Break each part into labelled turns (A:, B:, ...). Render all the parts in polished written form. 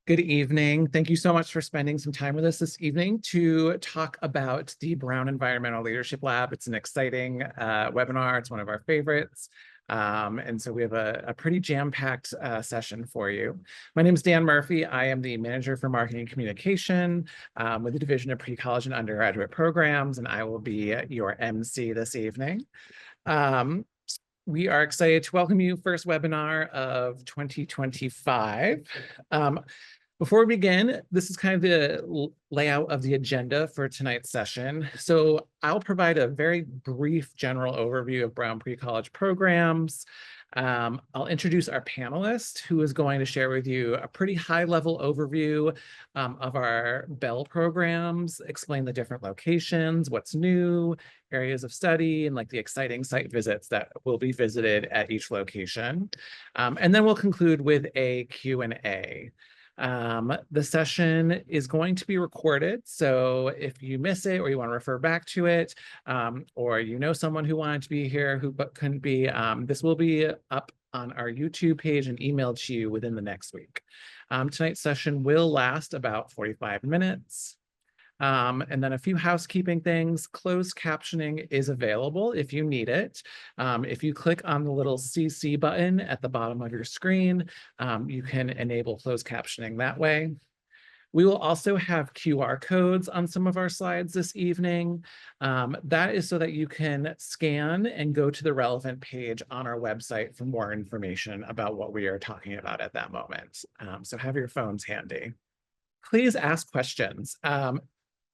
A: Good evening. Thank you so much for spending some time with us this evening to talk about the Brown Environmental Leadership Lab. It's an exciting webinar. It's one of our favorites. And so we have a pretty jam-packed session for you. My name is Dan Murphy. I am the Manager for Marketing and Communication with the Division of Pre-College and Undergraduate Programs, and I will be your MC this evening. We are excited to welcome you first webinar of 2025. Before we begin, this is kind of the layout of the agenda for tonight's session. So I'll provide a very brief general overview of Brown Pre-College programs. I'll introduce our panelist, who is going to share with you a pretty high-level overview of our Bell programs, explain the different locations, what's new, areas of study, and like the exciting site visits that will be visited at each location. And then we'll conclude with a Q&A. The session is going to be recorded, so if you miss it or you want to refer back to it, or you know someone who wanted to be here who but couldn't be, this will be up on our YouTube page and emailed to you within the next week. Tonight's session will last about 45 minutes. And then a few housekeeping things. Closed captioning is available if you need it. If you click on the little CC button at the bottom of your screen, you can enable closed captioning that way. We will also have QR codes on some of our slides this evening. That is so that you can scan and go to the relevant page on our website for more information about what we are talking about at that moment. So have your phones handy. Please ask questions.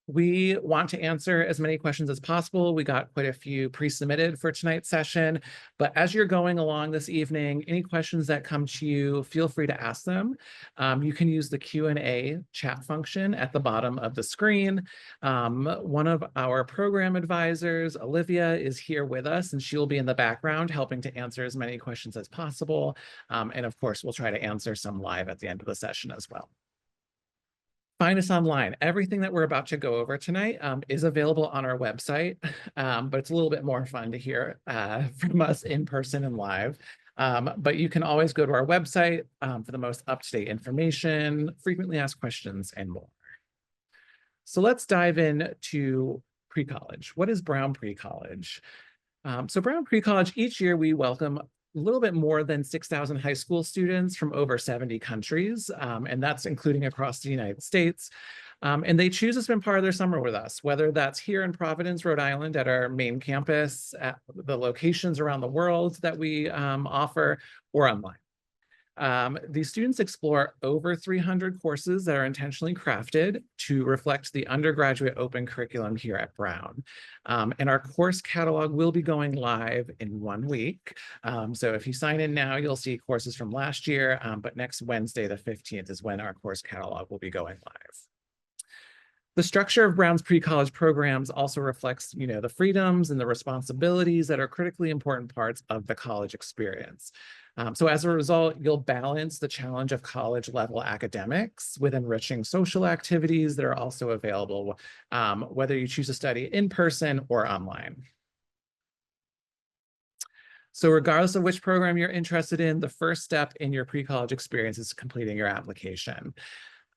A: We want to answer as many questions as possible. We got quite a few pre-submitted for tonight's session, but as you're going along this evening, any questions that come to you, feel free to ask them. You can use the Q&A chat function at the bottom of the screen. One of our program advisors, Olivia, is here with us, and she'll be in the background helping to answer as many questions as possible. And of course, we'll try to answer some live at the end of the session as well. Find us online. Everything that we're about to go over tonight is available on our website, but it's a little bit more fun to hear from us in person and live. But you can always go to our website for the most up-to-date information, frequently asked questions, and more. So let's dive into pre-college. What is Brown Pre-College? So Brown Pre-College, each year we welcome a little bit more than 6,000 high school students from over 70 countries, and that's including across the United States. And they choose to spend part of their summer with us, whether that's here in Providence, Rhode Island at our main campus, at the locations around the world that we offer, or online. These students explore over 300 courses that are intentionally crafted to reflect the undergraduate open curriculum here at Brown. And our course catalog will be going live in 1 week. So if you sign in now, you'll see courses from last year, but next Wednesday, the 15th, is when our course catalog will be going live. The structure of Brown's pre-college programs also reflects, the freedoms and the responsibilities that are critically important parts of the college experience. So as a result, you'll balance the challenge of college level academics with enriching social activities that are also available, whether you choose to study in person or online. So regardless of which program you're interested in, the first step in your pre-college experience is completing your application.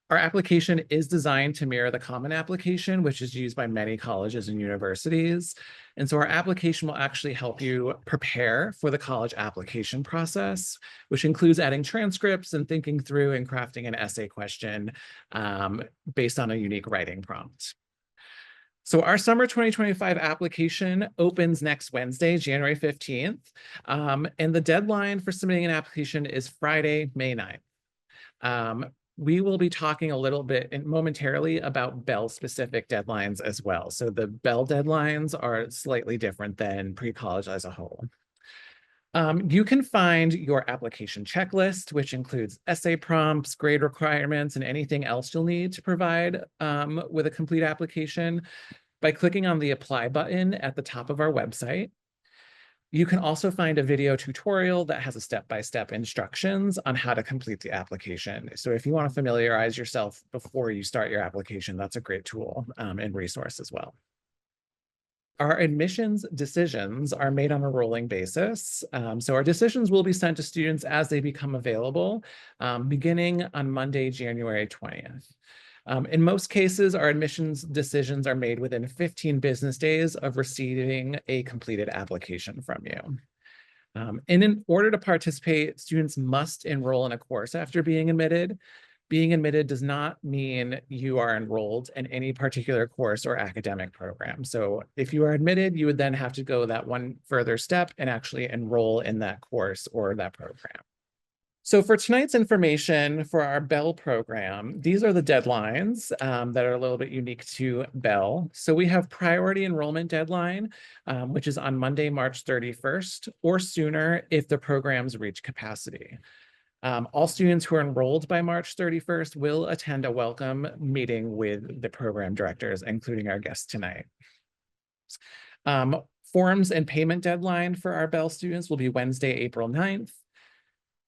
A: Our application is designed to mirror the Common Application, which is used by many colleges and universities. And so our application will actually help you prepare for the college application process, which includes adding transcripts and thinking through and crafting an essay question based on a unique writing prompt. So our summer 2025 application opens next Wednesday, January 15th. And the deadline for submitting an application is Friday, May 9th. We will be talking a little bit momentarily about Bell-specific deadlines as well. So the Bell deadlines are slightly different than pre-college as a whole. You can find your application checklist, which includes essay prompts, grade requirements, and anything else you'll need to provide with a complete application by clicking on the Apply button at the top of our website. You can also find a video tutorial that has a step-by-step instructions on how to complete the application. So if you want to familiarize yourself before you start your application, that's a great tool and resource as well. Our admissions decisions are made on a rolling basis. So our decisions will be sent to students as they become available, beginning on Monday, January 20th. In most cases, our admissions decisions are made within 15 business days of receiving a completed application from you. And in order to participate, students must enroll in a course after being admitted. Being admitted does not mean you are enrolled in any particular course or academic program. So if you are admitted, you would then have to go that one further step and actually enroll in that course or that program. So for tonight's information for our Bell program, these are the deadlines that are a little bit unique to Bell. So we have priority enrollment deadline, which is on Monday, March 31st, or sooner if the programs reach capacity. All students who are enrolled by March 31st will attend a welcome meeting with the program directors, including our guest tonight. Forms and payment deadline for our Bell students will be Wednesday, April 9th.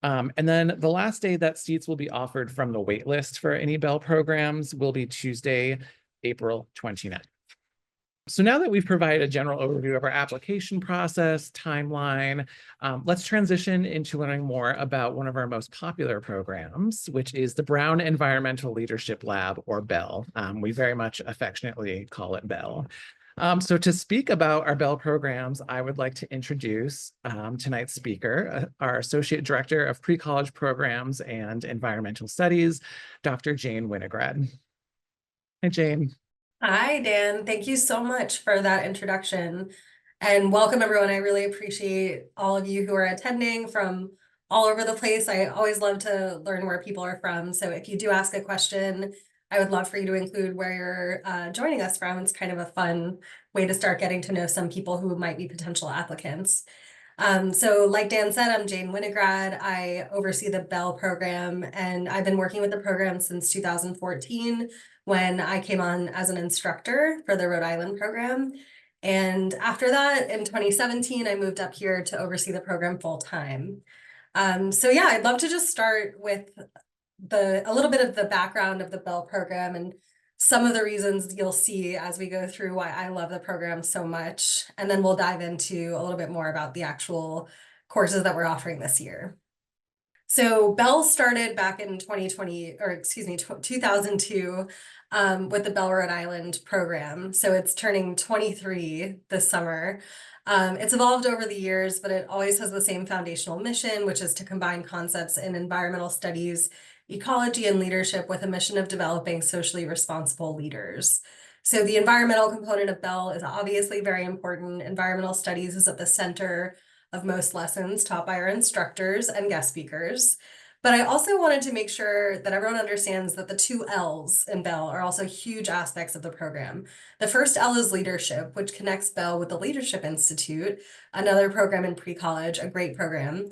A: And then the last day that seats will be offered from the wait list for any Bell programs will be Tuesday, April 29th. So now that we've provided a general overview of our application process, timeline, let's transition into learning more about one of our most popular programs, which is the Brown Environmental Leadership Lab, or BELL. We very much affectionately call it BELL. So to speak about our Bell programs, I would like to introduce tonight's speaker, our Associate Director of Pre-College Programs and Environmental Studies, Dr. Jane Winograd. Hi, Jane.
B: Hi, Dan. Thank you so much for that introduction. And welcome, everyone. I really appreciate all of you who are attending from all over the place. I always love to learn where people are from. So if you do ask a question, I would love for you to include where you're joining us from. It's kind of a fun way to start getting to know some people who might be potential applicants. So like Dan said, I'm Jane Winograd. I oversee the Bell program, and I've been working with the program since 2014 when I came on as an instructor for the Rhode Island program. And after that, in 2017, I moved up here to oversee the program full time. So yeah, I'd love to just start with a little bit of the background of the Bell program and some of the reasons you'll see as we go through why I love the program so much. And then we'll dive into a little bit more about the actual courses that we're offering this year. So Bell started back in 2020, or excuse me, 2002 with the Bell Rhode Island program. So it's turning 23 this summer. It's evolved over the years, but it always has the same foundational mission, which is to combine concepts in environmental studies, ecology, and leadership with a mission of developing socially responsible leaders. So the environmental component of Bell is obviously very important. Environmental studies is at the center of most lessons taught by our instructors and guest speakers. But I also wanted to make sure that everyone understands that the two L's in Bell are also huge aspects of the program. The first L is leadership, which connects Bell with the Leadership Institute, another program in pre-college, a great program.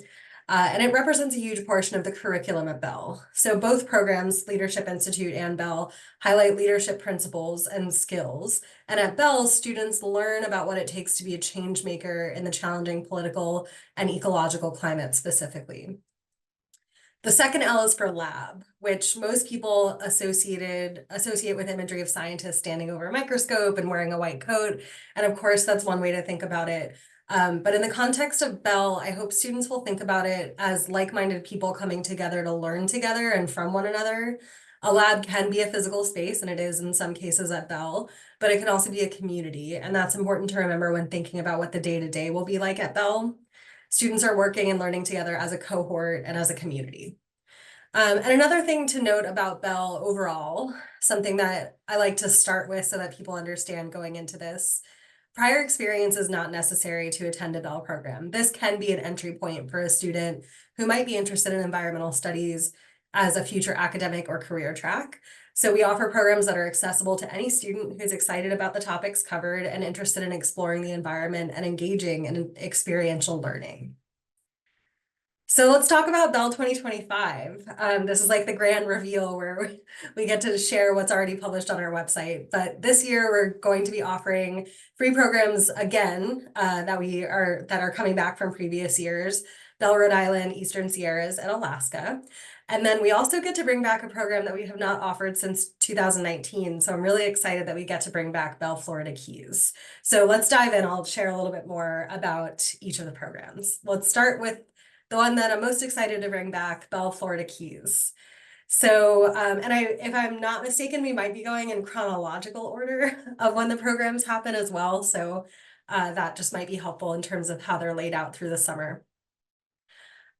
B: And it represents a huge portion of the curriculum at Bell. So both programs, Leadership Institute and Bell, highlight leadership principles and skills. And at Bell, students learn about what it takes to be a change maker in the challenging political and ecological climate specifically. The second L is for lab, which most people associate with imagery of scientists standing over a microscope and wearing a white coat. And of course, that's one way to think about it. But in the context of Bell, I hope students will think about it as like-minded people coming together to learn together and from one another. A lab can be a physical space, and it is in some cases at Bell, but it can also be a community. And that's important to remember when thinking about what the day-to-day will be like at Bell. Students are working and learning together as a cohort and as a community. And another thing to note about Bell overall, something that I like to start with so that people understand going into this, prior experience is not necessary to attend a Bell program. This can be an entry point for a student who might be interested in environmental studies as a future academic or career track. So we offer programs that are accessible to any student who's excited about the topics covered and interested in exploring the environment and engaging in experiential learning. So let's talk about Bell 2025. This is like the grand reveal where we get to share what's already published on our website. But this year we're going to be offering free programs again that are coming back from previous years. Bell, Rhode Island, Eastern Sierras, and Alaska. And then we also get to bring back a program that we have not offered since 2019. So I'm really excited that we get to bring back Bell, Florida Keys. So let's dive in. I'll share a little bit more about each of the programs. Let's start with the one that I'm most excited to bring back, Bell, Florida Keys. So, if I'm not mistaken, we might be going in chronological order of when the programs happen as well. So that just might be helpful in terms of how they're laid out through the summer.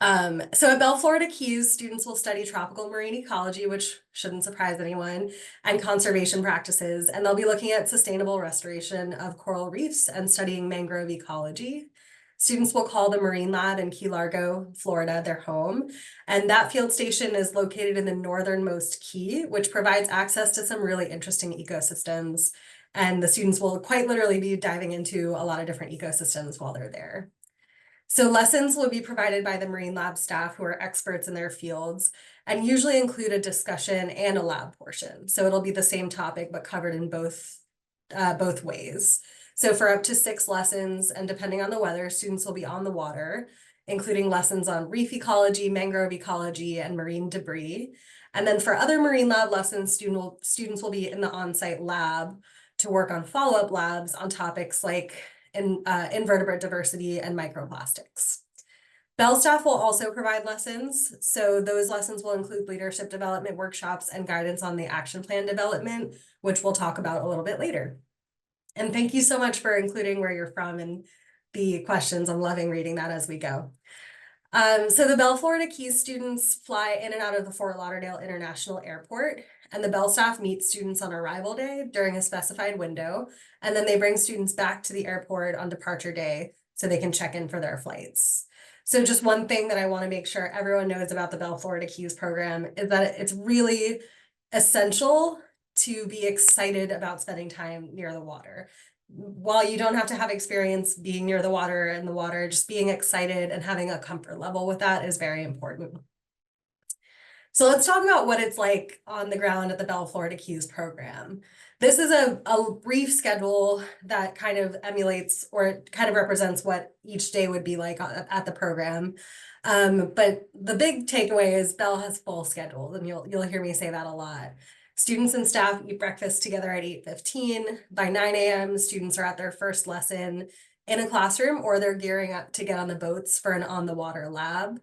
B: So at Bell Florida Keys, students will study tropical marine ecology, which shouldn't surprise anyone, and conservation practices. And they'll be looking at sustainable restoration of coral reefs and studying mangrove ecology. Students will call the Marine Lab in Key Largo, Florida, their home. And that field station is located in the northernmost key, which provides access to some really interesting ecosystems. And the students will quite literally be diving into a lot of different ecosystems while they're there. So lessons will be provided by the Marine Lab staff who are experts in their fields and usually include a discussion and a lab portion. So it'll be the same topic, but covered in both ways. So for up to 6 lessons, and depending on the weather, students will be on the water, including lessons on reef ecology, mangrove ecology, and marine debris. And then for other Marine Lab lessons, students will be in the on-site lab to work on follow-up labs on topics like invertebrate diversity and microplastics. Bell staff will also provide lessons. So those lessons will include leadership development workshops and guidance on the action plan development, which we'll talk about a little bit later. And thank you so much for including where you're from and the questions. I'm loving reading that as we go. So the Bell Florida Keys students fly in and out of the Fort Lauderdale International Airport, and the Bell staff meets students on arrival day during a specified window, and then they bring students back to the airport on departure day so they can check in for their flights. So just one thing that I want to make sure everyone knows about the Bell Florida Keys program is that it's really essential to be excited about spending time near the water. While you don't have to have experience being near the water and the water, just being excited and having a comfort level with that is very important. So let's talk about what it's like on the ground at the Bell Florida Keys program. This is a brief schedule that kind of emulates or kind of represents what each day would be like at the program. But the big takeaway is Bell has full schedules, and you'll hear me say that a lot. Students and staff eat breakfast together at 8:15. By 9 a.m., students are at their first lesson in a classroom, or they're gearing up to get on the boats for an on-the-water lab.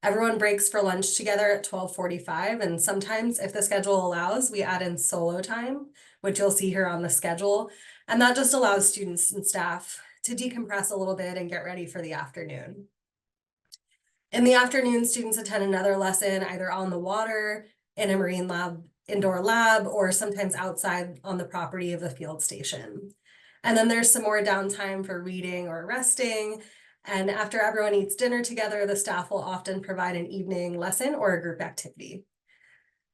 B: Everyone breaks for lunch together at 12:45, and sometimes, if the schedule allows, we add in solo time, which you'll see here on the schedule. And that just allows students and staff to decompress a little bit and get ready for the afternoon. In the afternoon, students attend another lesson either on the water, in a marine lab, indoor lab, or sometimes outside on the property of the field station. And then there's some more downtime for reading or resting. And after everyone eats dinner together, the staff will often provide an evening lesson or a group activity.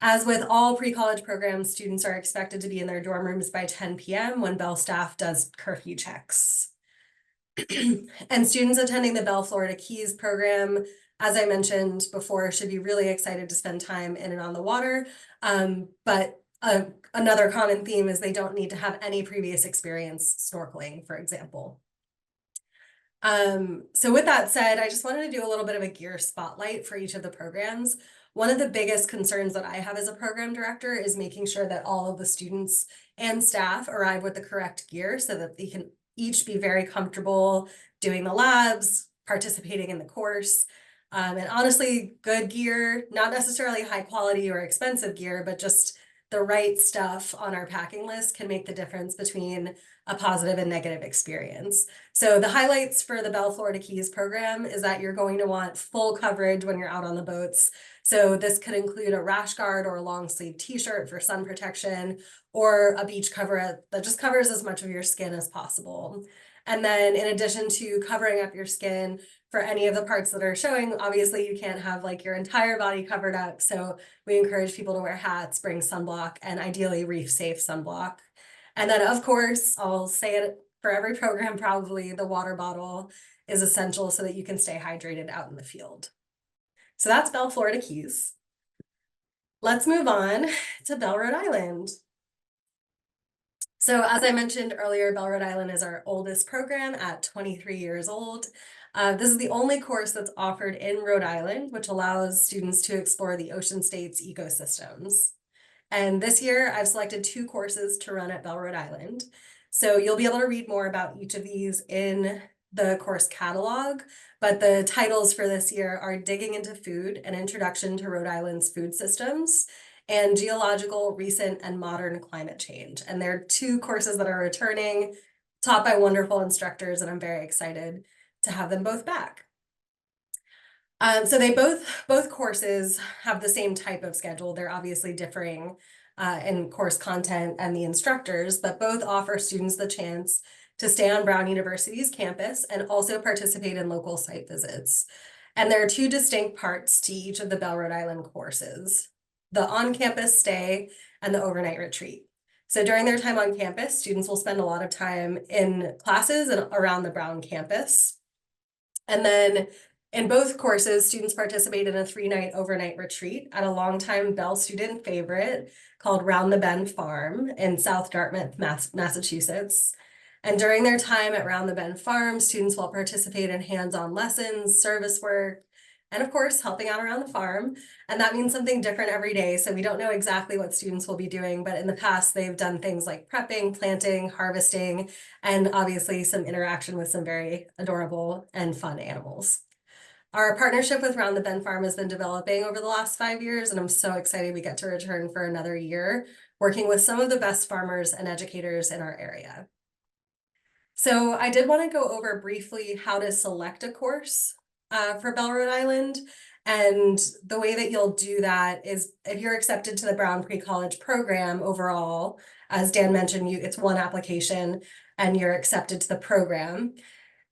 B: As with all pre-college programs, students are expected to be in their dorm rooms by 10 p.m. when Bell staff does curfew checks. And students attending the Bell Florida Keys program, as I mentioned before, should be really excited to spend time in and on the water. But another common theme is they don't need to have any previous experience snorkeling, for example. So with that said, I just wanted to do a little bit of a gear spotlight for each of the programs. One of the biggest concerns that I have as a program director is making sure that all of the students and staff arrive with the correct gear so that they can each be very comfortable doing the labs, participating in the course. And honestly, good gear, not necessarily high quality or expensive gear, but just the right stuff on our packing list can make the difference between a positive and negative experience. So the highlights for the Bell Florida Keys program is that you're going to want full coverage when you're out on the boats. So this could include a rash guard or a long sleeve t-shirt for sun protection, or a beach cover that just covers as much of your skin as possible. And then in addition to covering up your skin for any of the parts that are showing, obviously you can't have like your entire body covered up. So we encourage people to wear hats, bring sunblock, and ideally reef safe sunblock. And then of course, I'll say it for every program, probably the water bottle is essential so that you can stay hydrated out in the field. So that's Bell Florida Keys. Let's move on to Bell, Rhode Island. So as I mentioned earlier, Bell, Rhode Island is our oldest program at 23 years old. This is the only course that's offered in Rhode Island, which allows students to explore the ocean state's ecosystems. And this year I've selected 2 courses to run at Bell, Rhode Island. So you'll be able to read more about each of these in the course catalog, but the titles for this year are Digging into Food, an Introduction to Rhode Island's Food Systems, and Geological, Recent, and Modern Climate Change. And they're 2 courses that are returning, taught by wonderful instructors, and I'm very excited to have them both back. So they both courses have the same type of schedule. They're obviously differing in course content and the instructors, but both offer students the chance to stay on Brown University's campus and also participate in local site visits. And there are 2 distinct parts to each of the Bell, Rhode Island courses: the on-campus stay and the overnight retreat. So during their time on campus, students will spend a lot of time in classes and around the Brown campus. And then in both courses, students participate in a 3-night overnight retreat at a longtime Bell student favorite called Round the Bend Farm in South Dartmouth, Massachusetts. And during their time at Round the Bend Farm, students will participate in hands-on lessons, service work, and of course, helping out around the farm. And that means something different every day. So we don't know exactly what students will be doing, but in the past, they've done things like prepping, planting, harvesting, and obviously some interaction with some very adorable and fun animals. Our partnership with Round the Bend Farm has been developing over the last 5 years, and I'm so excited we get to return for another year, working with some of the best farmers and educators in our area. So I did want to go over briefly how to select a course for Bell, Rhode Island. And the way that you'll do that is if you're accepted to the Brown Pre-College program overall, as Dan mentioned, it's 1 application and you're accepted to the program.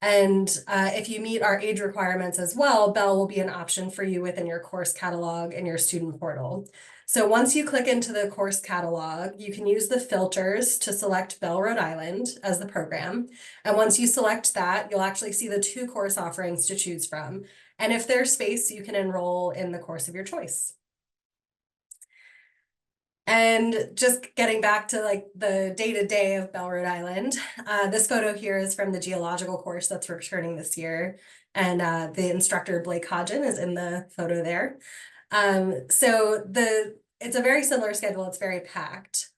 B: And if you meet our age requirements as well, Bell will be an option for you within your course catalog and your student portal. So once you click into the course catalog, you can use the filters to select Bell, Rhode Island as the program. And once you select that, you'll actually see the 2 course offerings to choose from. And if there's space, you can enroll in the course of your choice. And just getting back to like the day-to-day of Bell, Rhode Island, this photo here is from the geological course that's returning this year. And the instructor, Blake Hodgen, is in the photo there. So it's a very similar schedule. It's very packed.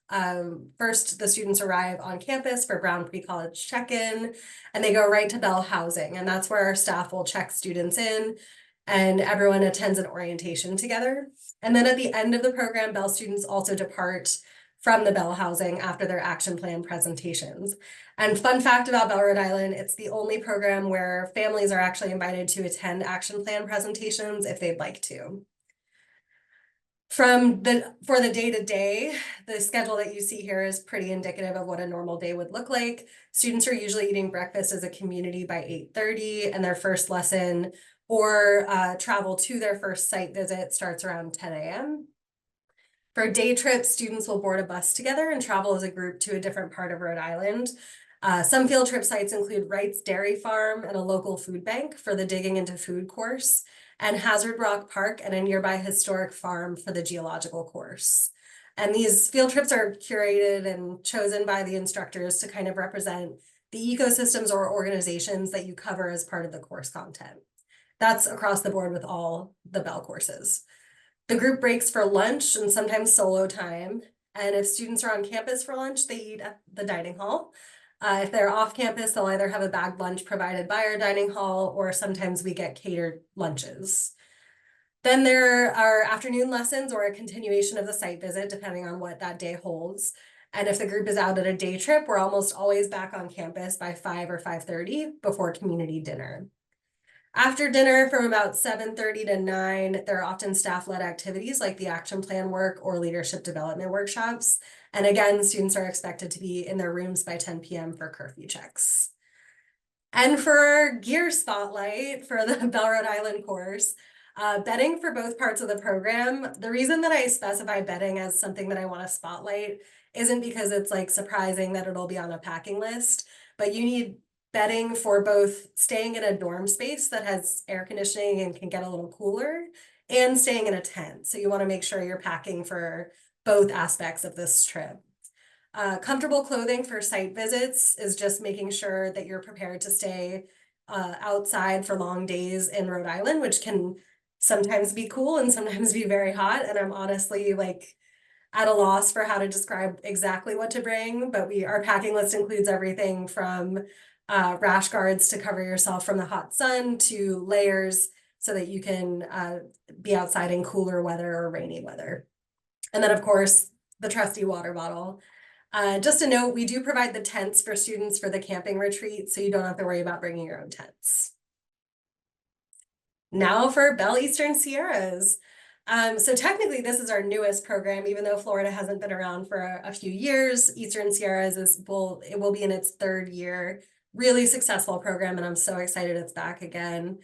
B: First, the students arrive on campus for Brown Pre-College check-in, and they go right to Bell Housing. And that's where our staff will check students in, and everyone attends an orientation together. And then at the end of the program, Bell students also depart from the Bell Housing after their action plan presentations. And fun fact about Bell, Rhode Island, it's the only program where families are actually invited to attend action plan presentations if they'd like to. For the day-to-day, the schedule that you see here is pretty indicative of what a normal day would look like. Students are usually eating breakfast as a community by 8:30, and their first lesson or travel to their first site visit starts around 10 a.m. For day trips, students will board a bus together and travel as a group to a different part of Rhode Island. Some field trip sites include Wright's Dairy Farm and a local food bank for the Digging into Food course, and Hazard Rock Park and a nearby historic farm for the geological course. And these field trips are curated and chosen by the instructors to kind of represent the ecosystems or organizations that you cover as part of the course content. That's across the board with all the Bell courses. The group breaks for lunch and sometimes solo time. And if students are on campus for lunch, they eat at the dining hall. If they're off campus, they'll either have a bagged lunch provided by our dining hall, or sometimes we get catered lunches. Then there are afternoon lessons or a continuation of the site visit, depending on what that day holds. And if the group is out at a day trip, we're almost always back on campus by 5 or 5:30 before community dinner. After dinner from about 7:30 to 9, there are often staff-led activities like the action plan work or leadership development workshops. And again, students are expected to be in their rooms by 10 p.m. for curfew checks. And for our gear spotlight for the Bell, Rhode Island course, bedding for both parts of the program. The reason that I specify bedding as something that I want to spotlight isn't because it's like surprising that it'll be on a packing list, but you need bedding for both staying in a dorm space that has air conditioning and can get a little cooler, and staying in a tent. So you want to make sure you're packing for both aspects of this trip. Comfortable clothing for site visits is just making sure that you're prepared to stay outside for long days in Rhode Island, which can sometimes be cool and sometimes be very hot. And I'm honestly like at a loss for how to describe exactly what to bring, but our packing list includes everything from rash guards to cover yourself from the hot sun to layers so that you can be outside in cooler weather or rainy weather. And then of course, the trusty water bottle. Just a note, we do provide the tents for students for the camping retreat, so you don't have to worry about bringing your own tents. Now for Bell Eastern Sierras. So technically this is our newest program, even though Florida hasn't been around for a few years. Eastern Sierras it will be in its third year. Really successful program, and I'm so excited it's back again.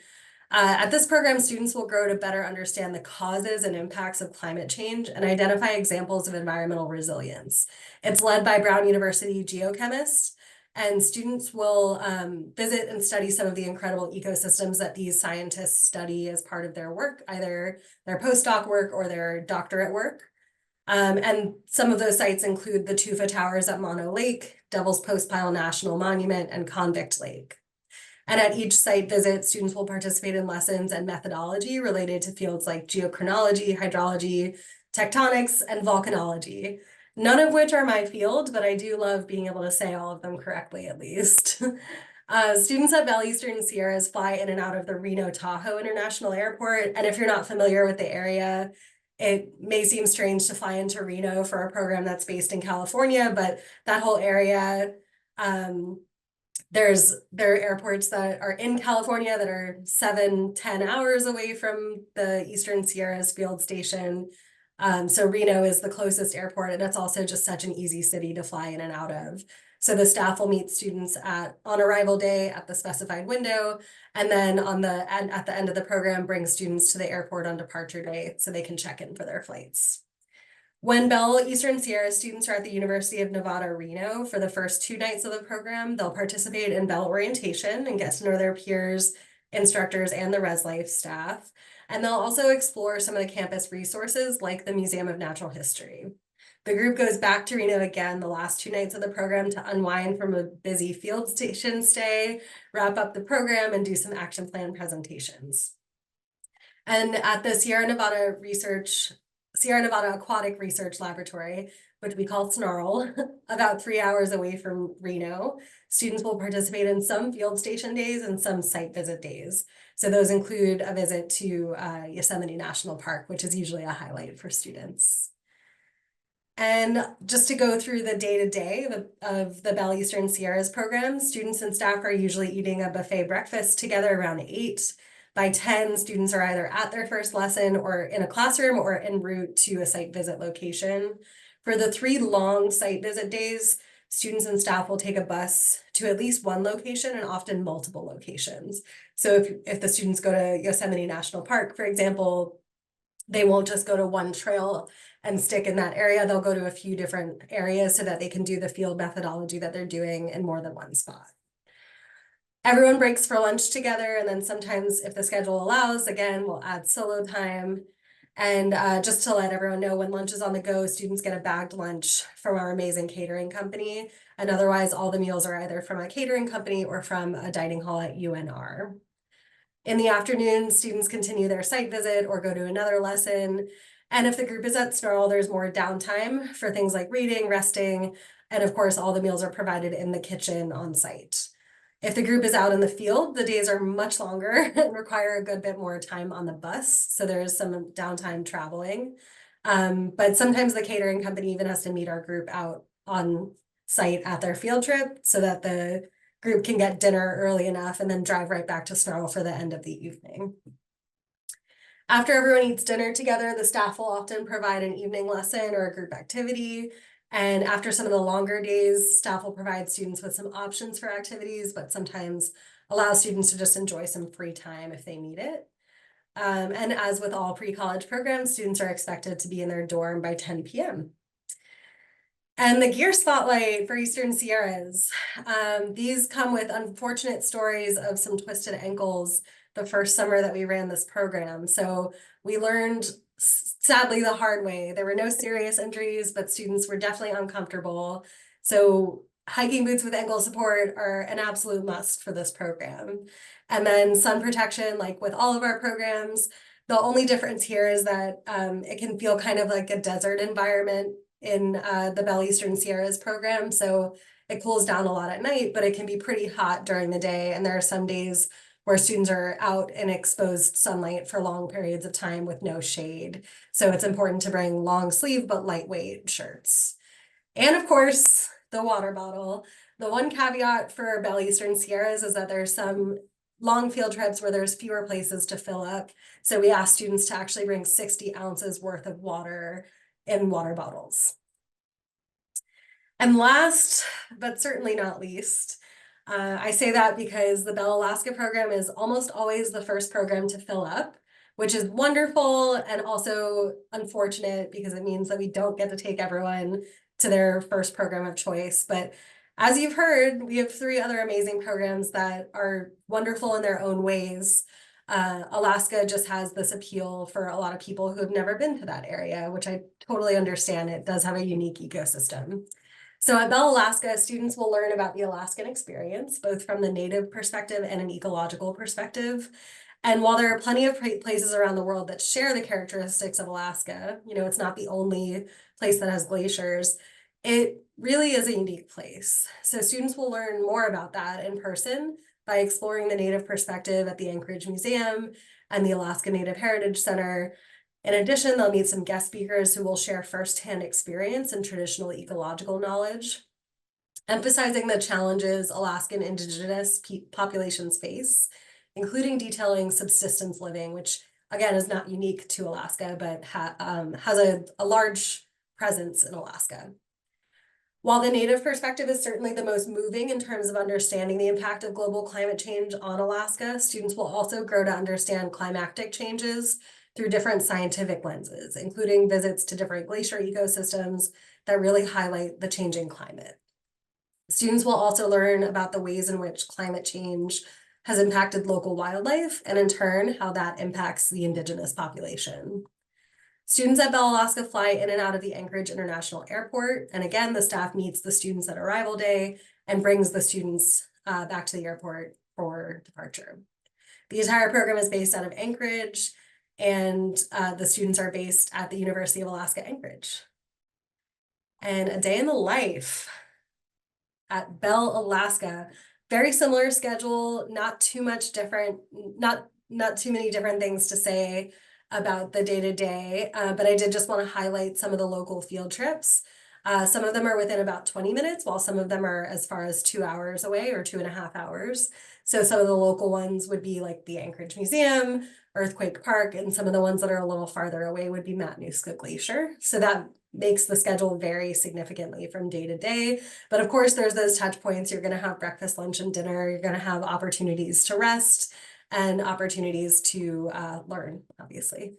B: At this program, students will grow to better understand the causes and impacts of climate change and identify examples of environmental resilience. It's led by Brown University geochemists, and students will visit and study some of the incredible ecosystems that these scientists study as part of their work, either their postdoc work or their doctorate work. And some of those sites include the Tufa Towers at Mono Lake, Devil's Postpile National Monument, and Convict Lake. And at each site visit, students will participate in lessons and methodology related to fields like geochronology, hydrology, tectonics, and volcanology. None of which are my field, but I do love being able to say all of them correctly at least. Students at Bell Eastern Sierras fly in and out of the Reno Tahoe International Airport. And if you're not familiar with the area, it may seem strange to fly into Reno for a program that's based in California, but that whole area, there are airports that are in California that are 7-10 hours away from the Eastern Sierras field station. So Reno is the closest airport, and it's also just such an easy city to fly in and out of. So the staff will meet students on arrival day at the specified window, and then at the end of the program, bring students to the airport on departure day so they can check in for their flights. When Bell Eastern Sierra students are at the University of Nevada, Reno for the first 2 nights of the program, they'll participate in Bell orientation and get to know their peers, instructors, and the Res Life staff. And they'll also explore some of the campus resources like the Museum of Natural History. The group goes back to Reno again the last 2 nights of the program to unwind from a busy field station stay, wrap up the program, and do some action plan presentations. And at the Sierra Nevada Aquatic Research Laboratory, which we call SNARL, about 3 hours away from Reno, students will participate in some field station days and some site visit days. So those include a visit to Yosemite National Park, which is usually a highlight for students. And just to go through the day-to-day of the Bell Eastern Sierras program, students and staff are usually eating a buffet breakfast together around 8. By 10, students are either at their first lesson or in a classroom or en route to a site visit location. For the 3 long site visit days, students and staff will take a bus to at least one location and often multiple locations. So if the students go to Yosemite National Park, for example, they won't just go to one trail and stick in that area. They'll go to a few different areas so that they can do the field methodology that they're doing in more than one spot. Everyone breaks for lunch together, and then sometimes if the schedule allows, again, we'll add solo time. And just to let everyone know, when lunch is on the go, students get a bagged lunch from our amazing catering company. And otherwise, all the meals are either from a catering company or from a dining hall at UNR. In the afternoon, students continue their site visit or go to another lesson. And if the group is at Snarl, there's more downtime for things like reading, resting, and of course, all the meals are provided in the kitchen on site. If the group is out in the field, the days are much longer and require a good bit more time on the bus. So there's some downtime traveling. But sometimes the catering company even has to meet our group out on site at their field trip so that the group can get dinner early enough and then drive right back to Snarl for the end of the evening. After everyone eats dinner together, the staff will often provide an evening lesson or a group activity. And after some of the longer days, staff will provide students with some options for activities, but sometimes allow students to just enjoy some free time if they need it. And as with all pre-college programs, students are expected to be in their dorm by 10 p.m. And the gear spotlight for Eastern Sierras. These come with unfortunate stories of some twisted ankles the first summer that we ran this program. So we learned, sadly, the hard way. There were no serious injuries, but students were definitely uncomfortable. So hiking boots with ankle support are an absolute must for this program. And then sun protection, like with all of our programs, the only difference here is that it can feel kind of like a desert environment in the Bell Eastern Sierras program. So it cools down a lot at night, but it can be pretty hot during the day. And there are some days where students are out in exposed sunlight for long periods of time with no shade. So it's important to bring long sleeve but lightweight shirts. And of course, the water bottle. The one caveat for Bell Eastern Sierras is that there's some long field trips where there's fewer places to fill up. So we ask students to actually bring 60 ounces worth of water in water bottles. And last, but certainly not least, I say that because the Bell Alaska program is almost always the first program to fill up, which is wonderful and also unfortunate because it means that we don't get to take everyone to their first program of choice. But as you've heard, we have 3 other amazing programs that are wonderful in their own ways. Alaska just has this appeal for a lot of people who have never been to that area, which I totally understand. It does have a unique ecosystem. So at Bell Alaska, students will learn about the Alaskan experience, both from the native perspective and an ecological perspective. And while there are plenty of places around the world that share the characteristics of Alaska, you know, it's not the only place that has glaciers, it really is a unique place. So students will learn more about that in person by exploring the native perspective at the Anchorage Museum and the Alaska Native Heritage Center. In addition, they'll meet some guest speakers who will share firsthand experience and traditional ecological knowledge, emphasizing the challenges Alaskan indigenous populations face, including detailing subsistence living, which again is not unique to Alaska, but has a large presence in Alaska. While the native perspective is certainly the most moving in terms of understanding the impact of global climate change on Alaska, students will also grow to understand climatic changes through different scientific lenses, including visits to different glacier ecosystems that really highlight the changing climate. Students will also learn about the ways in which climate change has impacted local wildlife, and in turn, how that impacts the indigenous population. Students at Bell Alaska fly in and out of the Anchorage International Airport. And again, the staff meets the students at arrival day and brings the students back to the airport for departure. The entire program is based out of Anchorage, and the students are based at the University of Alaska Anchorage. And a day in the life at Bell Alaska, very similar schedule, not too much different, not too many different things to say about the day-to-day, but I did just want to highlight some of the local field trips. Some of them are within about 20 minutes, while some of them are as far as 2 hours away or 2.5 hours. So some of the local ones would be like the Anchorage Museum, Earthquake Park, and some of the ones that are a little farther away would be Matanuska Glacier. So that makes the schedule vary significantly from day to day. But of course, there's those touch points. You're going to have breakfast, lunch, and dinner. You're going to have opportunities to rest and opportunities to learn, obviously.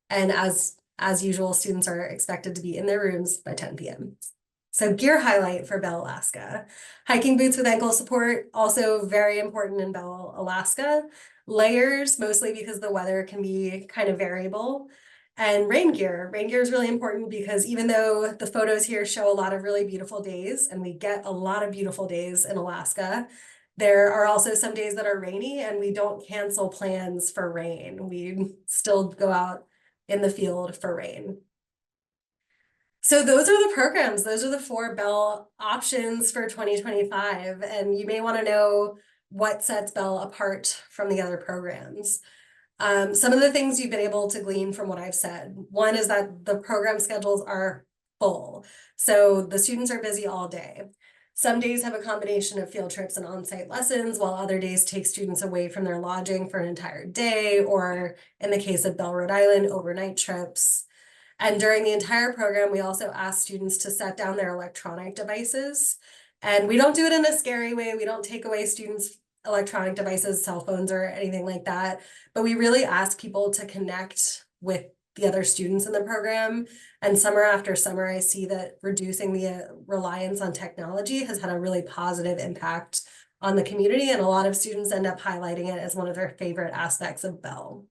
B: And as usual, students are expected to be in their rooms by 10 p.m. So gear highlight for Bell Alaska. Hiking boots with ankle support, also very important in Bell Alaska. Layers, mostly because the weather can be kind of variable. And rain gear. Rain gear is really important because even though the photos here show a lot of really beautiful days, and we get a lot of beautiful days in Alaska, there are also some days that are rainy, and we don't cancel plans for rain. We still go out in the field for rain. So those are the programs. Those are the 4 Bell options for 2025. And you may want to know what sets Bell apart from the other programs. Some of the things you've been able to glean from what I've said. One is that the program schedules are full. So the students are busy all day. Some days have a combination of field trips and on-site lessons, while other days take students away from their lodging for an entire day, or in the case of Bell, Rhode Island, overnight trips. And during the entire program, we also ask students to set down their electronic devices. And we don't do it in a scary way. We don't take away students' electronic devices, cell phones, or anything like that. But we really ask people to connect with the other students in the program. And summer after summer, I see that reducing the reliance on technology has had a really positive impact on the community. And a lot of students end up highlighting it as one of their favorite aspects of Bell.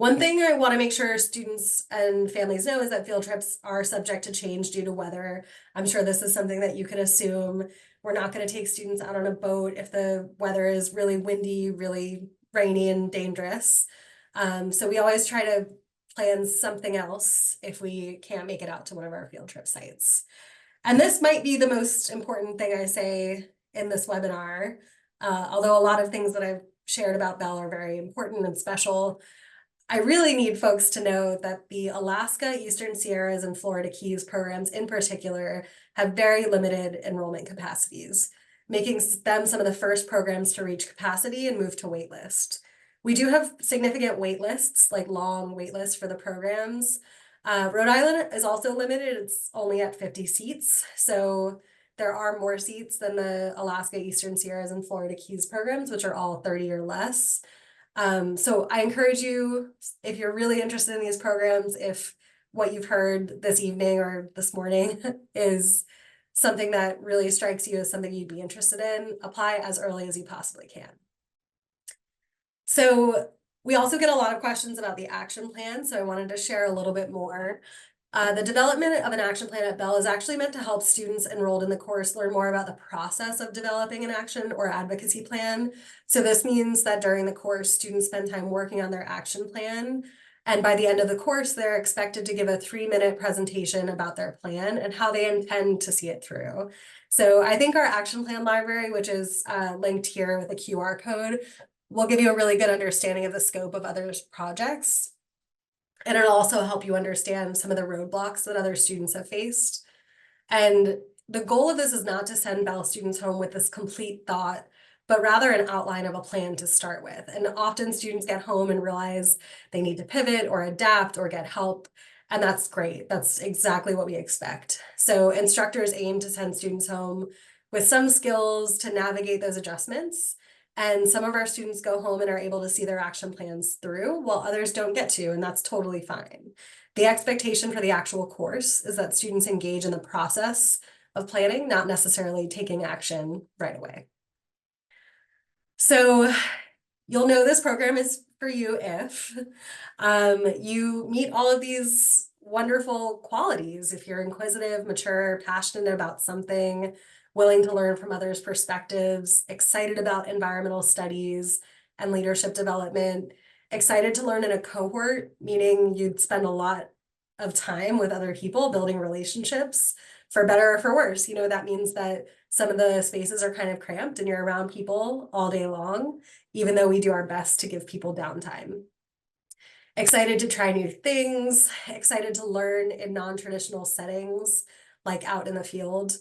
B: One thing I want to make sure students and families know is that field trips are subject to change due to weather. I'm sure this is something that you can assume. We're not going to take students out on a boat if the weather is really windy, really rainy and dangerous. So we always try to plan something else if we can't make it out to one of our field trip sites. And this might be the most important thing I say in this webinar, although a lot of things that I've shared about Bell are very important and special. I really need folks to know that the Alaska, Eastern Sierras, and Florida Keys programs in particular have very limited enrollment capacities, making them some of the first programs to reach capacity and move to waitlist. We do have significant waitlists, like long waitlists for the programs. Rhode Island is also limited. It's only at 50 seats. So there are more seats than the Alaska, Eastern Sierras, and Florida Keys programs, which are all 30 or less. So I encourage you, if you're really interested in these programs, if what you've heard this evening or this morning is something that really strikes you as something you'd be interested in, apply as early as you possibly can. So we also get a lot of questions about the action plan, so I wanted to share a little bit more. The development of an action plan at Bell is actually meant to help students enrolled in the course learn more about the process of developing an action or advocacy plan. So this means that during the course, students spend time working on their action plan. And by the end of the course, they're expected to give a 3-minute presentation about their plan and how they intend to see it through. So I think our action plan library, which is linked here with a QR code, will give you a really good understanding of the scope of others' projects. And it'll also help you understand some of the roadblocks that other students have faced. And the goal of this is not to send Bell students home with this complete thought, but rather an outline of a plan to start with. And often students get home and realize they need to pivot or adapt or get help. And that's great. That's exactly what we expect. So instructors aim to send students home with some skills to navigate those adjustments. And some of our students go home and are able to see their action plans through, while others don't get to, and that's totally fine. The expectation for the actual course is that students engage in the process of planning, not necessarily taking action right away. So you'll know this program is for you if you meet all of these wonderful qualities. If you're inquisitive, mature, passionate about something, willing to learn from others' perspectives, excited about environmental studies and leadership development, excited to learn in a cohort, meaning you'd spend a lot of time with other people building relationships, for better or for worse. You know, that means that some of the spaces are kind of cramped and you're around people all day long, even though we do our best to give people downtime. Excited to try new things, excited to learn in non-traditional settings, like out in the field.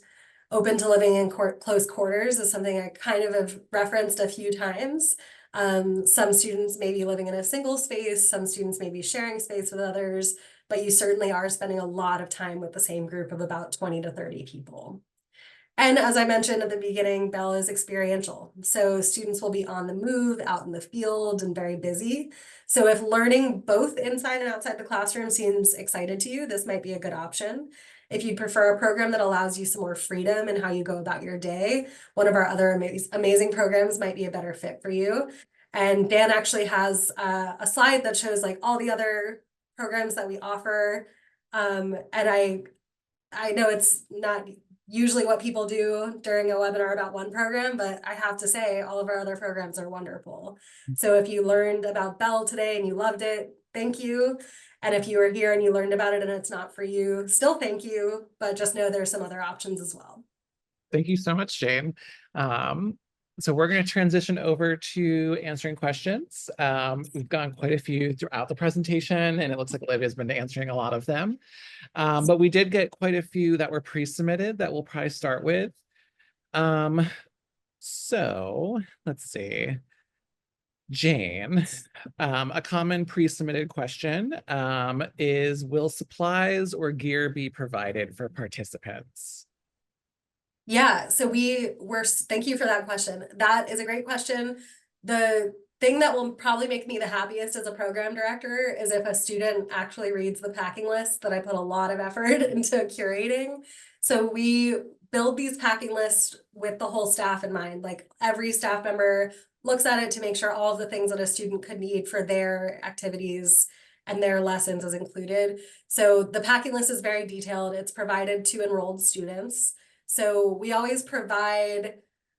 B: Open to living in close quarters is something I kind of have referenced a few times. Some students may be living in a single space, some students may be sharing space with others, but you certainly are spending a lot of time with the same group of about 20 to 30 people. And as I mentioned at the beginning, Bell is experiential. So students will be on the move, out in the field, and very busy. So if learning both inside and outside the classroom seems excited to you, this might be a good option. If you prefer a program that allows you some more freedom in how you go about your day, one of our other amazing programs might be a better fit for you. And Dan actually has a slide that shows like all the other programs that we offer. And I know it's not usually what people do during a webinar about one program, but I have to say all of our other programs are wonderful. So if you learned about Bell today and you loved it, thank you. And if you were here and you learned about it and it's not for you, still thank you, but just know there's some other options as well.
A: Thank you so much, Jane. So we're going to transition over to answering questions. We've gotten quite a few throughout the presentation, and it looks like Olivia's been answering a lot of them. But we did get quite a few that were pre-submitted that we'll probably start with. So let's see. Jane, a common pre-submitted question is, will supplies or gear be provided for participants?
B: Yeah, so thank you for that question. That is a great question. The thing that will probably make me the happiest as a program director is if a student actually reads the packing list that I put a lot of effort into curating. So we build these packing lists with the whole staff in mind. Like every staff member looks at it to make sure all of the things that a student could need for their activities and their lessons is included. So the packing list is very detailed. It's provided to enrolled students. So we always provide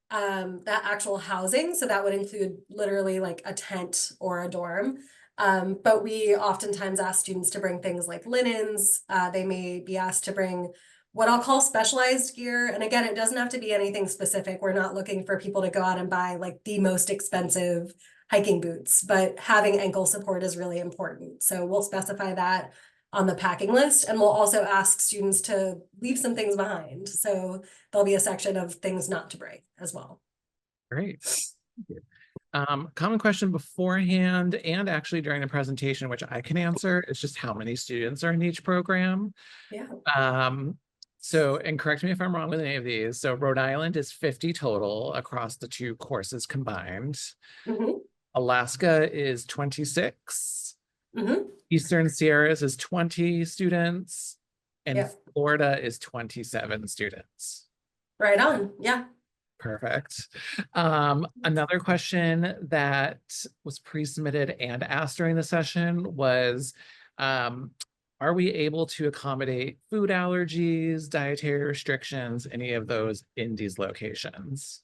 B: that actual housing. So that would include literally like a tent or a dorm. But we oftentimes ask students to bring things like linens. They may be asked to bring what I'll call specialized gear. And again, it doesn't have to be anything specific. We're not looking for people to go out and buy like the most expensive hiking boots, but having ankle support is really important. So we'll specify that on the packing list, and we'll also ask students to leave some things behind. So there'll be a section of things not to bring as well.
A: Great. Thank you. Common question beforehand and actually during the presentation, which I can answer, is just how many students are in each program.
B: Yeah.
A: So, and correct me if I'm wrong with any of these. So Rhode Island is 50 total across the two courses combined.
B: Mhm.
A: Alaska is 26.
B: Mhm.
A: Eastern Sierras is 20 students. And
B: Yep.
A: Florida is 27 students.
B: Right on. Yeah.
A: Perfect. Another question that was pre-submitted and asked during the session was, are we able to accommodate food allergies, dietary restrictions, any of those in these locations?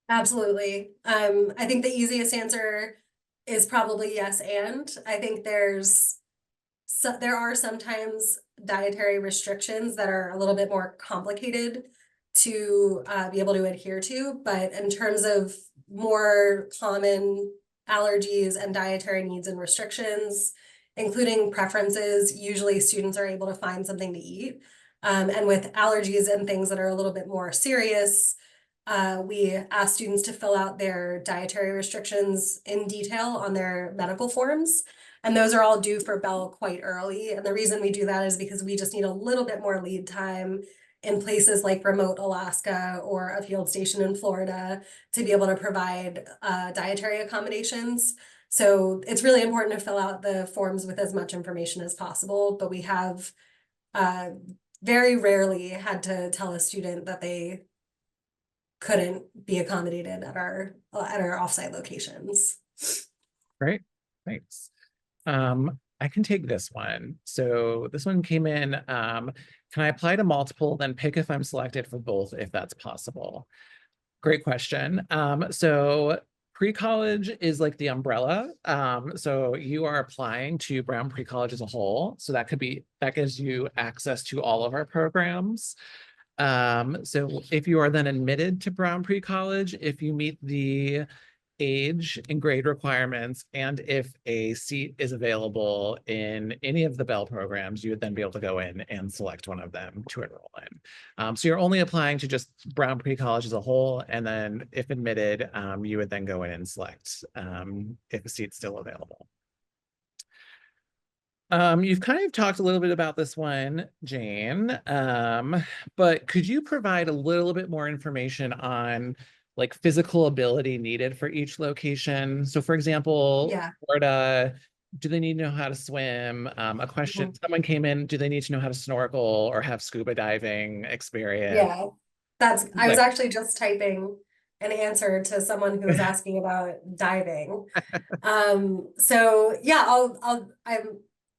B: Absolutely. I think the easiest answer is probably yes, and I think there are sometimes dietary restrictions that are a little bit more complicated to be able to adhere to, but in terms of more common allergies and dietary needs and restrictions, including preferences, usually students are able to find something to eat. And with allergies and things that are a little bit more serious, we ask students to fill out their dietary restrictions in detail on their medical forms. And those are all due for Bell quite early. And the reason we do that is because we just need a little bit more lead time in places like remote Alaska or a field station in Florida to be able to provide dietary accommodations. So it's really important to fill out the forms with as much information as possible, but we have very rarely had to tell a student that they couldn't be accommodated at our offsite locations.
A: Great, thanks. I can take this one. So this one came in, can I apply to multiple, then pick if I'm selected for both, if that's possible? Great question. So pre-college is like the umbrella. So you are applying to Brown Pre-College as a whole. So that gives you access to all of our programs. So if you are then admitted to Brown Pre-College, if you meet the age and grade requirements, and if a seat is available in any of the Bell programs, you would then be able to go in and select one of them to enroll in. So you're only applying to just Brown Pre-College as a whole, and then if admitted, you would then go in and select if a seat's still available. You've kind of talked a little bit about this one, Jane, but could you provide a little bit more information on like physical ability needed for each location? So for example,
B: Yeah.
A: Florida, do they need to know how to swim? A question, someone came in, do they need to know how to snorkel or have scuba diving experience?
B: Yeah, I was actually just typing an answer to someone who was asking about diving. So yeah,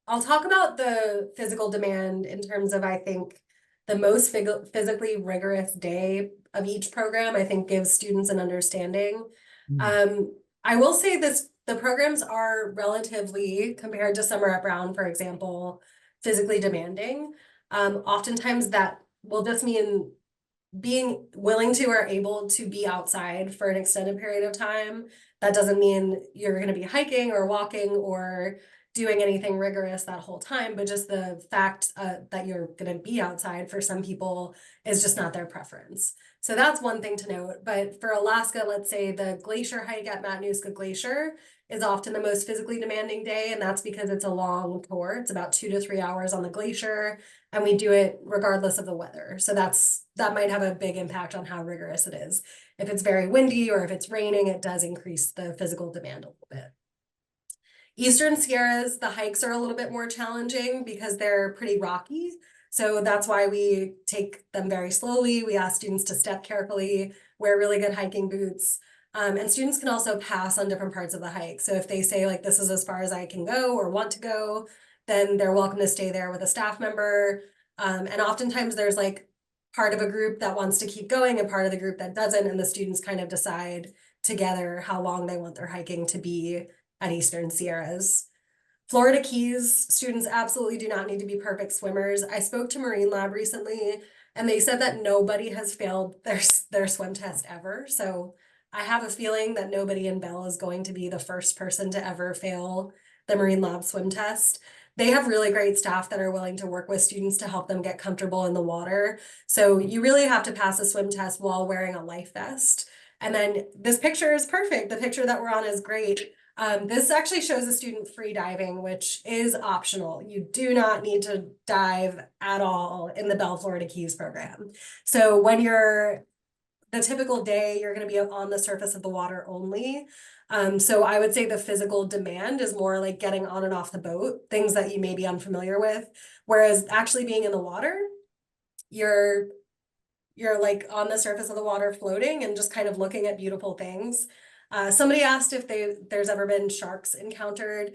B: I'll talk about the physical demand in terms of, I think, the most physically rigorous day of each program, I think, gives students an understanding. I will say the programs are relatively, compared to summer at Brown, for example, physically demanding. Oftentimes that will just mean being willing to or able to be outside for an extended period of time. That doesn't mean you're going to be hiking or walking or doing anything rigorous that whole time, but just the fact that you're going to be outside for some people is just not their preference. So that's one thing to note. But for Alaska, let's say the glacier hike at Matanuska Glacier is often the most physically demanding day, and that's because it's a long tour. It's about 2 to 3 hours on the glacier, and we do it regardless of the weather. So that might have a big impact on how rigorous it is. If it's very windy or if it's raining, it does increase the physical demand a little bit. Eastern Sierras, the hikes are a little bit more challenging because they're pretty rocky. So that's why we take them very slowly. We ask students to step carefully, wear really good hiking boots. And students can also pass on different parts of the hike. So if they say like, this is as far as I can go or want to go, then they're welcome to stay there with a staff member. And oftentimes there's like part of a group that wants to keep going and part of the group that doesn't, and the students kind of decide together how long they want their hiking to be at Eastern Sierras. Florida Keys students absolutely do not need to be perfect swimmers. I spoke to Marine Lab recently, and they said that nobody has failed their swim test ever. So I have a feeling that nobody in Bell is going to be the first person to ever fail the Marine Lab swim test. They have really great staff that are willing to work with students to help them get comfortable in the water. So you really have to pass a swim test while wearing a life vest. And then this picture is perfect. The picture that we're on is great. This actually shows a student free diving, which is optional. You do not need to dive at all in the Bell Florida Keys program. So when you're the typical day, you're going to be on the surface of the water only. So I would say the physical demand is more like getting on and off the boat, things that you may be unfamiliar with. Whereas actually being in the water, you're like on the surface of the water floating and just kind of looking at beautiful things. Somebody asked if there's ever been sharks encountered.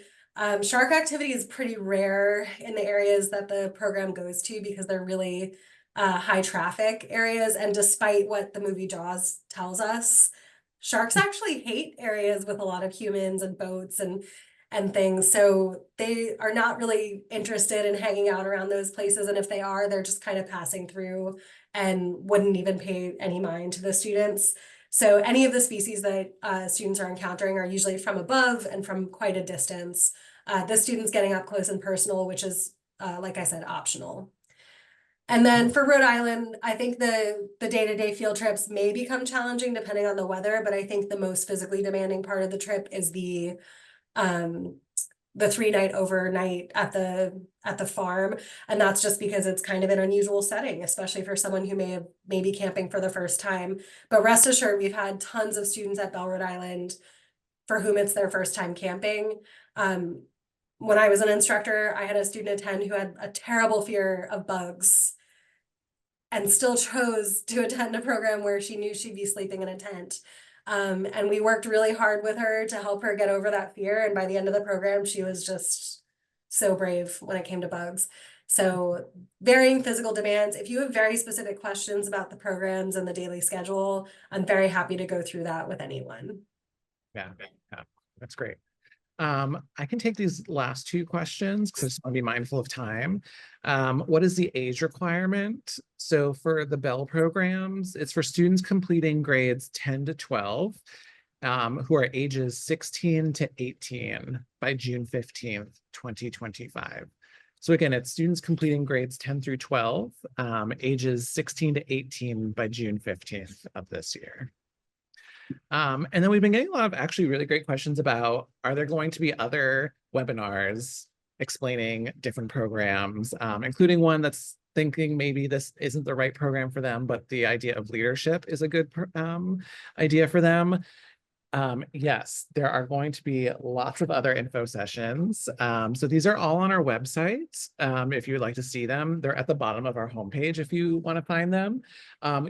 B: Shark activity is pretty rare in the areas that the program goes to because they're really high traffic areas. And despite what the movie Jaws tells us, sharks actually hate areas with a lot of humans and boats and things. So they are not really interested in hanging out around those places. And if they are, they're just kind of passing through and wouldn't even pay any mind to the students. So any of the species that students are encountering are usually from above and from quite a distance. The students getting up close and personal, which is, like I said, optional. And then for Rhode Island, I think the day-to-day field trips may become challenging depending on the weather, but I think the most physically demanding part of the trip is the 3-night overnight at the farm. And that's just because it's kind of an unusual setting, especially for someone who may be camping for the first time. But rest assured, we've had tons of students at Bell, Rhode Island for whom it's their first time camping. When I was an instructor, I had a student attend who had a terrible fear of bugs and still chose to attend a program where she knew she'd be sleeping in a tent. And we worked really hard with her to help her get over that fear. And by the end of the program, she was just so brave when it came to bugs. So varying physical demands. If you have very specific questions about the programs and the daily schedule, I'm very happy to go through that with anyone.
A: Yeah, that's great. I can take these last two questions because I just want to be mindful of time. What is the age requirement? So for the Bell programs, it's for students completing grades 10 to 12, who are ages 16 to 18 by June 15th, 2025. So again, it's students completing grades 10 through 12, ages 16 to 18 by June 15th of this year. And then we've been getting a lot of actually really great questions about, are there going to be other webinars explaining different programs, including one that's thinking maybe this isn't the right program for them, but the idea of leadership is a good idea for them. Yes, there are going to be lots of other info sessions. So these are all on our website. If you would like to see them, they're at the bottom of our homepage if you want to find them.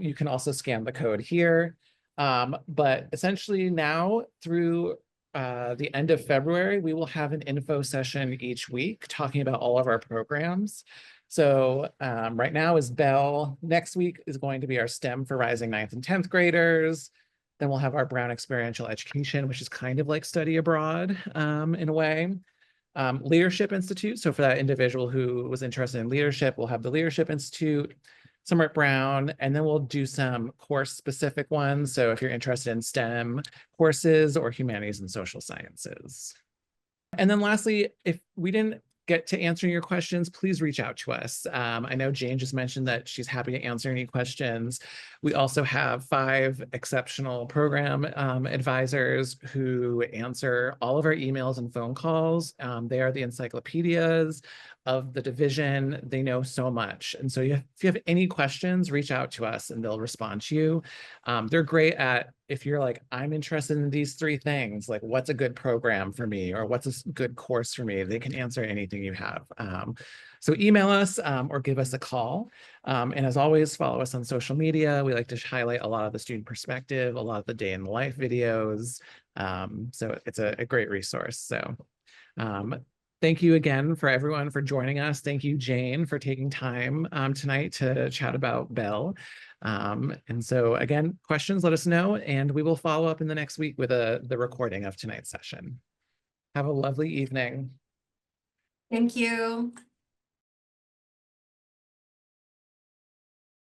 A: You can also scan the code here. But essentially now through the end of February, we will have an info session each week talking about all of our programs. So right now is Bell. Next week is going to be our STEM for rising 9th and 10th graders. Then we'll have our Brown Experiential Education, which is kind of like study abroad in a way. Leadership Institute. So for that individual who was interested in leadership, we'll have the Leadership Institute. Some are at Brown, and then we'll do some course-specific ones. So if you're interested in STEM courses or humanities and social sciences. And then lastly, if we didn't get to answering your questions, please reach out to us. I know Jane just mentioned that she's happy to answer any questions. We also have 5 exceptional program advisors who answer all of our emails and phone calls. They are the encyclopedias of the division. They know so much. And so if you have any questions, reach out to us and they'll respond to you. They're great at if you're like, I'm interested in these three things, like what's a good program for me or what's a good course for me, they can answer anything you have. So email us or give us a call. And as always, follow us on social media. We like to highlight a lot of the student perspective, a lot of the day in the life videos. So it's a great resource. So thank you again for everyone for joining us. Thank you, Jane, for taking time tonight to chat about Bell. And so again, questions, let us know, and we will follow up in the next week with the recording of tonight's session. Have a lovely evening.
B: Thank you.